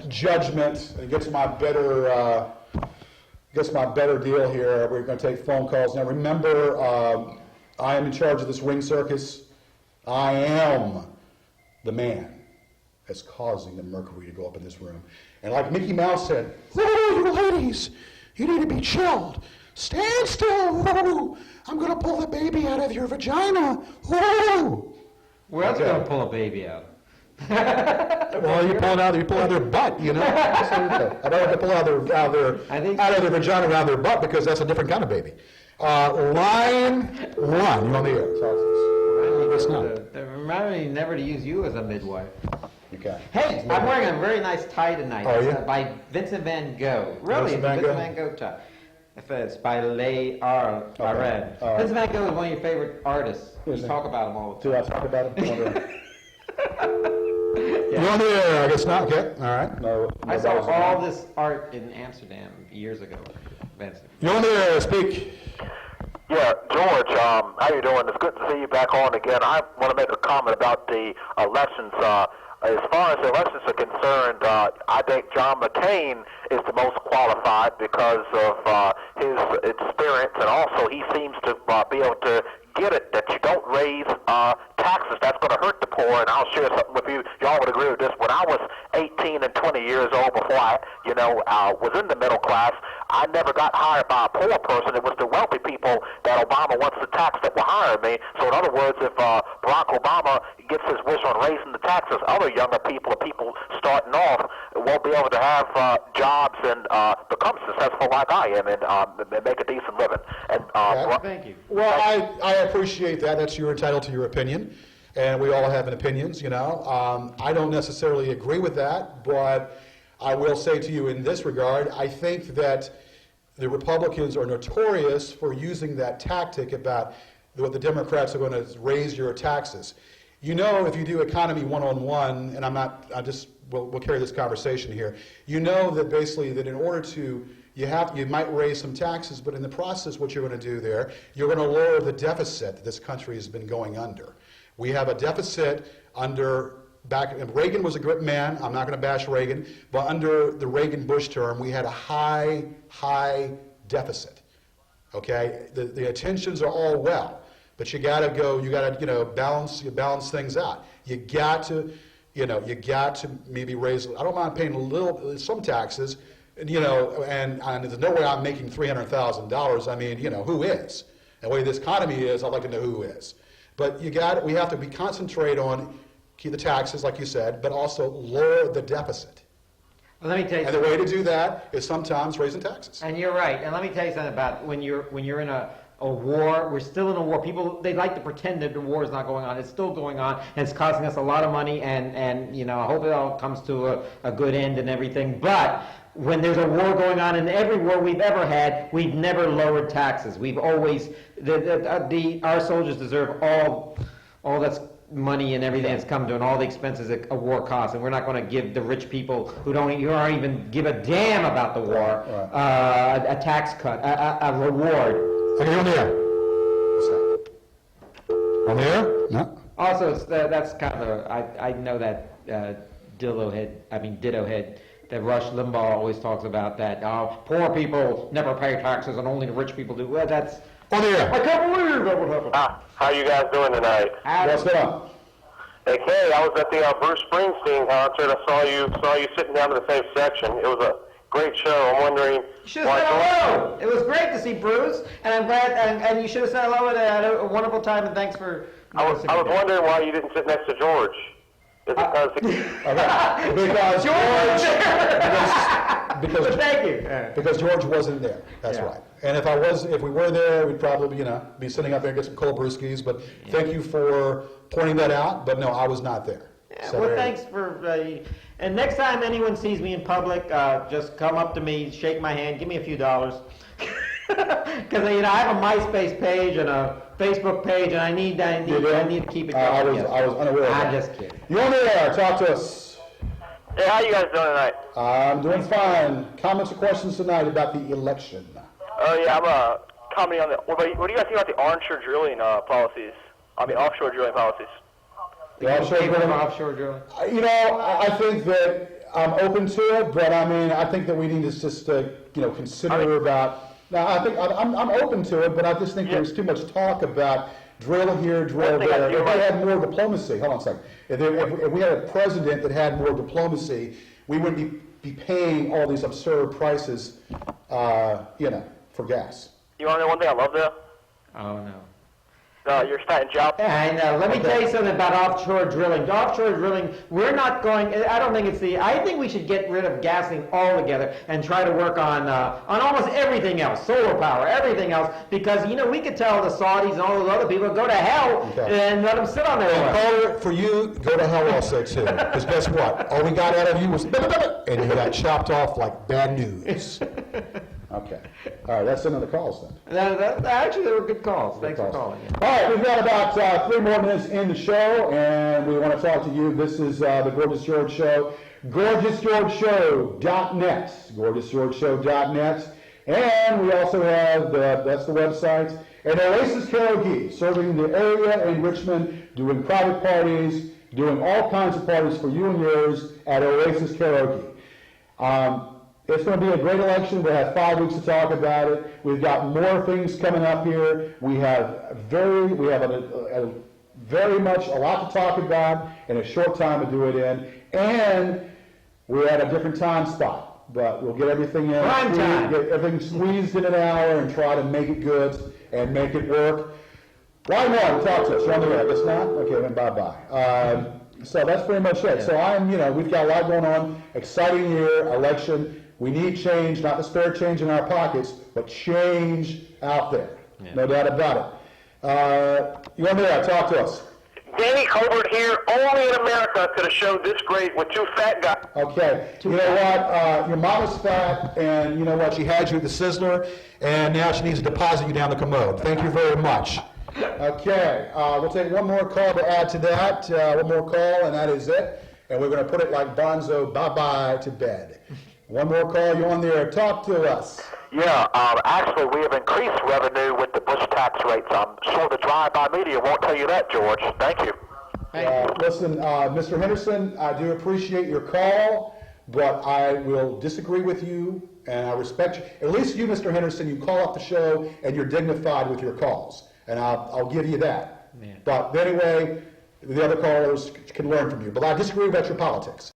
judgment and gets my better deal here. We're going to take phone calls. Now remember, I am in charge of this ring circus. I am the man that's causing the mercury to go up in this room. And like Mickey Mouse said, "Whoa, you ladies, you need to be chilled. Stand still. Whoa, I'm going to pull the baby out of your vagina. Whoa." Where else are you going to pull a baby out? Well, you pull it out. You pull out their butt. You know. I don't have to pull out their vagina around their butt because that's a different kind of baby. Line 1. You on the air? It's not. Remind me never to use you as a midwife. Okay. Hey, I'm wearing a very nice tie tonight. Oh, yeah? By Vincent Van Gogh. Really, Vincent Van Gogh tie. If it's by Yarid. Right. Vincent Van Gogh is one of your favorite artists. You talk about him all the time. Do I talk about him? You're on the air. I guess not. Okay. All right. No. I saw all this art in Amsterdam years ago. Vincent. You're on the air. Speak. Yeah, George, how you doing? It's good to see you back on again. I want to make a comment about the elections. As far as the elections are concerned, I think John McCain is the most qualified because of his experience, and also he seems to be able to get it that you don't raise taxes. That's going to hurt the poor, and I'll share something with you. Y'all would agree with this. When I was 18 and 20 years old, before I, was in the middle class, I never got hired by a poor person. It was the wealthy people that Obama wants to tax that will hire me. So in other words, if Barack Obama gets his wish on raising the taxes, other younger people or people starting off won't be able to have jobs and become successful like I am and make a decent living. And Thank you. Well, I appreciate that. That's you're entitled to your opinion, and we all have opinions. I don't necessarily agree with that, but I will say to you in this regard, I think that the Republicans are notorious for using that tactic about what the Democrats are going to raise your taxes. If you do economy 101, and we'll carry this conversation here. That basically that in order to, you might raise some taxes, but in the process, what you're going to do there, you're going to lower the deficit that this country has been going under. We have a deficit Reagan was a great man. I'm not going to bash Reagan, but under the Reagan-Bush term, we had a high deficit. Okay, the intentions are all well, but you got to balance things out. You got to maybe raise. I don't mind paying some taxes, and there's no way I'm making $300,000. I mean, who is? And the way this economy is, I'd like to know who is. But we have to concentrate on keep the taxes, like you said, but also lower the deficit. Well, let me tell you. And the way to do that is sometimes raising taxes. And you're right. And let me tell you something about when you're in a war. We're still in a war. People, they like to pretend that the war is not going on. It's still going on, and it's costing us a lot of money. And I hope it all comes to a good end and everything. But when there's a war going on, in every war we've ever had, we've never lowered taxes. We've always our soldiers deserve all that's money and everything that's come to, and all the expenses that a war costs, and we're not going to give the rich people who don't even give a damn about the war a tax cut, a reward. Okay, you're on the air. On the air? No. Also, that's kind of I know that ditto head that Rush Limbaugh always talks about, that poor people never pay taxes and only the rich people do. Well, that's on the air. I can't believe that would happen. How you guys doing tonight? What's going on? Hey, Kay, I was at the Bruce Springsteen concert. I saw you sitting down in the same section. It was a great show. I'm wondering. You should have said hello. It was great to see Bruce, and I'm glad. And you should have said hello. And had a wonderful time. And thanks for. I was wondering why you didn't sit next to George. Is it because George thank you. Because George wasn't there. That's right. And if we were there, we'd probably be sitting up there and get some cold brewskis. But thank you for pointing that out. But no, I was not there. Yeah, so thanks for. And next time anyone sees me in public, just come up to me, shake my hand, give me a few dollars. Because I have a MySpace page and a Facebook page, and I need to keep it going. I was unaware of that. I'm just kidding. You're on the air. Talk to us. Hey, how you guys doing tonight? I'm doing fine. Comments or questions tonight about the election? Oh yeah, I'm commenting on the. What do you guys think about the onshore drilling policies? Offshore drilling policies. The offshore drilling. Offshore drilling. I think that I'm open to it, but I mean, I think that we need to just, consider about, now, I think, I'm open to it, but I just think there's too much talk about drill here, drill I think there. you're If we right. had more diplomacy, hold on a second. If we had a president that had more diplomacy, we wouldn't be paying all these absurd prices, for gas. You want to know one thing I love there? Oh, no. You're starting job. I know. Let me tell you something about offshore drilling. Offshore drilling, we're not going, I don't think I think we should get rid of gassing altogether and try to work on almost everything else, solar power, everything else, because, we could tell the Saudis and all those other people to go to hell and let them sit on their And oil. Carter, for you, go to hell also too. Because guess what? All we got out of you was, and you got chopped off like bad news. Okay. All right, that's another calls then. Actually, they were good calls. Thanks for Calls. calling. All right, we've got about 3 more minutes in the show, and we want to talk to you. This is the Gorgeous George Show, gorgeousgeorgeshow.net, gorgeousgeorgeshow.net, and we also have, that's the website, and Oasis Karaoke, serving the area in Richmond, doing private parties, doing all kinds of parties for you and yours at Oasis Karaoke. It's going to be a great election. We'll have 5 weeks to talk about it. We've got more things coming up here. We have very much a lot to talk about in a short time to do it in. And we're at a different time spot. But we'll get everything in. Prime time. Get everything squeezed in an hour and try to make it good and make it work. Right now, talk to us. You're on the air. If it's not, okay, then bye-bye. So that's pretty much it. So we've got a lot going on. Exciting year, election. We need change, not the spare change in our pockets, but change out there. Yeah. No doubt about it. You're on the air. Talk to us. Danny Colbert here. Only in America could have showed this great with 2 fat guys. Okay. You know what? Your mama's fat, and you know what? She had you at the Sizzler, and now she needs to deposit you down the commode. Thank you very much. Okay. We'll take one more call to add to that. One more call, and that is it. And we're going to put it like Bonzo, bye-bye to bed. One more call. You on the air. Talk to us. Yeah, actually, we have increased revenue with the Bush tax rates. I'm sure the drive-by media won't tell you that, George. Thank you. Listen, Mr. Henderson, I do appreciate your call, but I will disagree with you, and I respect you. At least you, Mr. Henderson, you call up the show, and you're dignified with your calls, and I'll give you that. Yeah. But anyway, the other callers can learn from you. But I disagree about your politics.